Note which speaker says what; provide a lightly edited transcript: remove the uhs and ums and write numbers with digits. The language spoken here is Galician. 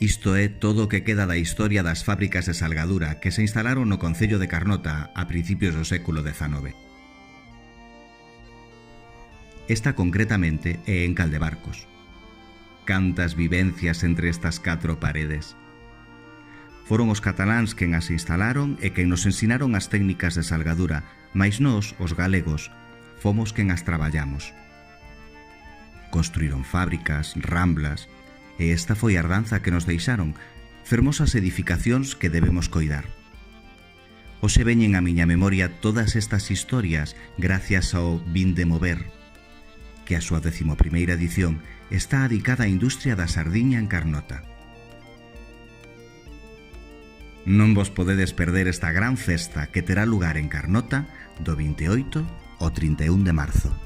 Speaker 1: Isto é todo o que queda da historia das fábricas de salgadura que se instalaron no concello de Carnota a principios do século XIX. Esta concretamente é en Caldebarcos. Cantas vivencias entre estas 4 paredes. Foron os cataláns quen as instalaron e quen nos ensinaron as técnicas de salgadura, mais nós, os galegos, fomos quen as traballamos. Construíron fábricas, ramblas, e esta foi a herdanza que nos deixaron, fermosas edificacións que debemos coidar. Hoxe veñen á miña memoria todas estas historias gracias ao Vin de Mover, que a súa 11ª edición está dedicada á industria da sardiña en Carnota. Non vos podedes perder esta gran festa que terá lugar en Carnota do 28 ao 31 de marzo.